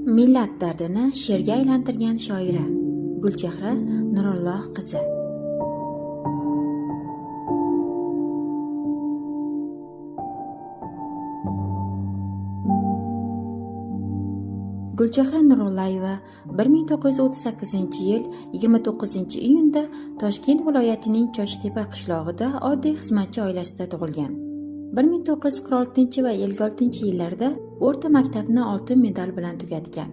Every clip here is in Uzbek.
Millat dardini she'rga aylantirgan shoira Gulchehra Nurulloh qizi. Gulchehra Nurullayeva 1938-yil 29-iyunda Toshkent viloyatining Choshtepa qishlog'ida oddiy xizmatchi oilasida tug'ilgan. 1946 va 56-yillarda o'rta maktabni oltin medal bilan tugatgan.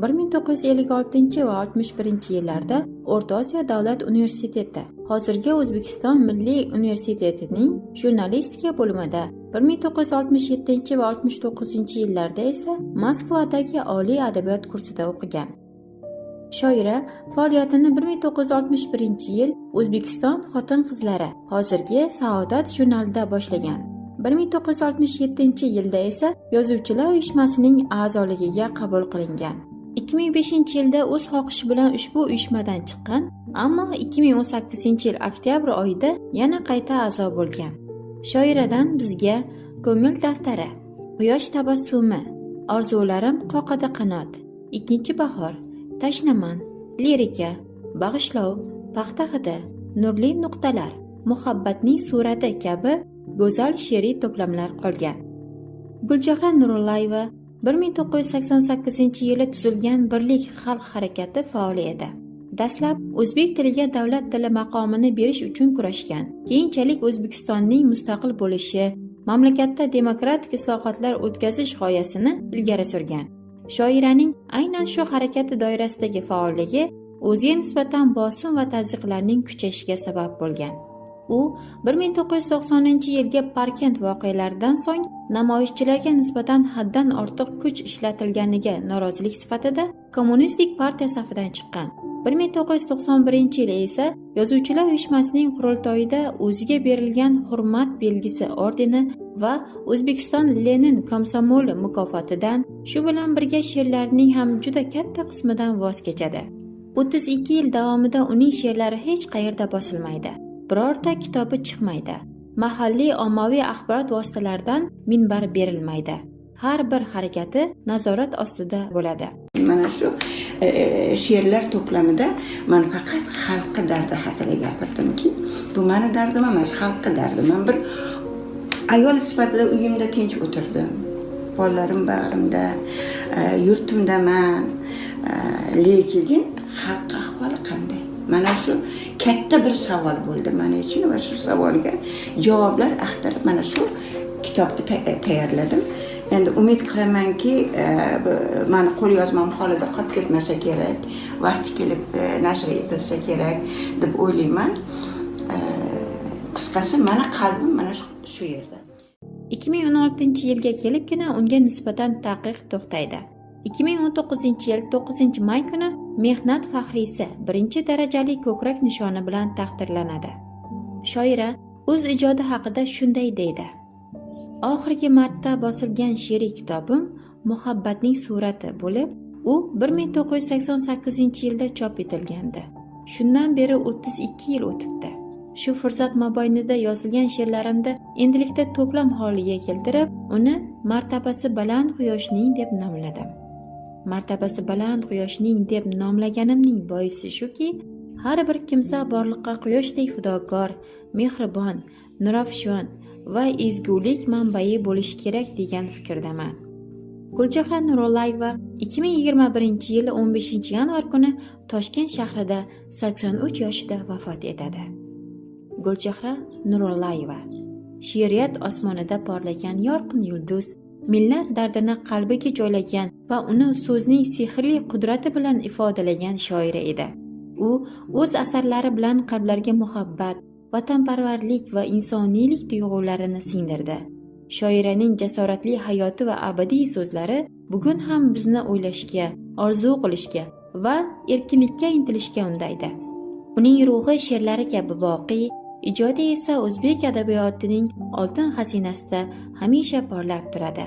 1956 va 61-yillarda O'rta Osiyo davlat universiteti, hozirgi O'zbekiston Milliy universitetining jurnalistika bo'limida, 1967 va 69-yillarda esa Moskvadagi oliy adabiyot kursida o'qigan. Shoira faoliyatini 1961-yil O'zbekiston xotin-qizlari, hozirgi Saodat jurnalida boshlagan. 1967-yilda esa Yozuvchilar uyushmasining a'zoligiga qabul qilingan. 2005-yilda o'z xohishi bilan ushbu uyushmadan chiqqan, ammo 2018-yil oktyabr oyida yana qayta a'zo bo'lgan. Shoiradan bizga ko'ngil daftari, quyosh tabassumi, orzularim qoqadi qanot, ikkinchi bahor, tashnaman, lirika, bag'ishlov, paxta hidi, nurli nuqtalar, muhabbatning surati kabi go'zal she'riy to'plamlar qolgan. Gulchehra Nurullayeva 1988-yili tuzilgan Birlik xalq harakati faoli edi. Dastlab o'zbek tiliga davlat tili maqomini berish uchun kurashgan. Keyinchalik O'zbekistonning mustaqil bo'lishi, mamlakatda demokratik islohotlar o'tkazish g'oyasini ilgari surgan. Shoiraning aynan shu harakati doirasidagi faolligi o'ziga nisbatan bosim va tazyiqlarning kuchayishiga sabab bo'lgan. U 1990-yilgi Parkent voqealaridan so'ng namoyishchilarga nisbatan haddan ortiq kuch ishlatilganiga norozilik sifatida Kommunistik partiya safidan chiqqan. 1991-yil esa Yozuvchilar uyushmasining qurultoyida o'ziga berilgan hurmat belgisi ordeni va O'zbekiston Lenin komsomol mukofotidan, shu bilan birga she'rlarining ham juda katta qismidan voz kechadi. 32 yil davomida uning she'rlari hech qayerda bosilmaydi. Birorta kitobi chiqmaydi. Mahalliy ommaviy axborot vositalaridan minbar berilmaydi. Har bir harakati nazorat ostida bo'ladi. Mana shu she'rlar to'plamida men faqat xalqi dardi haqida gapirdimki, bu meni dardim emas, xalqi dardi. Men bir ayol sifatida uyimda tinch o'tirdim. Bolalarim bag'rimda, yurtimdaman. Lekin xalq ahvoli qanday? Mana shu katta bir savol bo'ldi men uchun va shu savolga javoblar axtarib mana shu kitobni tayyorladim. Endi umid qilamanki, meni qo'lyozmam holida qolib ketmasa kerak, vaqti kelib nashr etilsa kerak deb o'ylayman. Qisqasi meni qalbim mana shu yerda. 2016-yilga kelibgina unga nisbatan taqiq to'xtaydi. 2019-yil 9-may kuni mehnat faxriysi 1-darajali ko'krak nishoni bilan taqdirlanadi. Shoira o'z ijodi haqida shunday deydi: Oxirgi marta bosilgan she'riy kitobim Muhabbatning surati bo'lib, u 1988-yilda chop etilgandi. Shundan beri 32 yil o'tibdi. Shu fursat mobaynida yozilgan she'rlarimni endilikda to'plam holiga keltirib, uni martabasi baland quyoshning deb nomladim. Martabasi baland quyoshning deb nomlaganimning boisi shuki, har bir kimsa borliqqa quyoshdek fidokor, mehribon, nurafshon va ezgulik manbai bo'lishi kerak degan fikrdaman. Gulchehra Nurullayeva 2021-yil 15-yanvar kuni Toshkent shahrida 83 yoshida vafot etadi. Gulchehra Nurullayeva she'riyat osmonida porlagan yorqin yulduz, millat dardini qalbiga joylagan va uni so'zning sehrli qudrati bilan ifodalagan shoira edi. U o'z asarlari bilan qalblarga muhabbat, vatanparvarlik va insoniylik tuyg'ularini singdirdi. Shoiraning jasoratli hayoti va abadiy so'zlari bugun ham bizni o'ylashga, orzu qilishga va erkinlikka intilishga undaydi. Uning ruhi she'rlari kabi boqiy, ijodi esa o'zbek adabiyotining oltin xazinasida hamisha porlab turadi.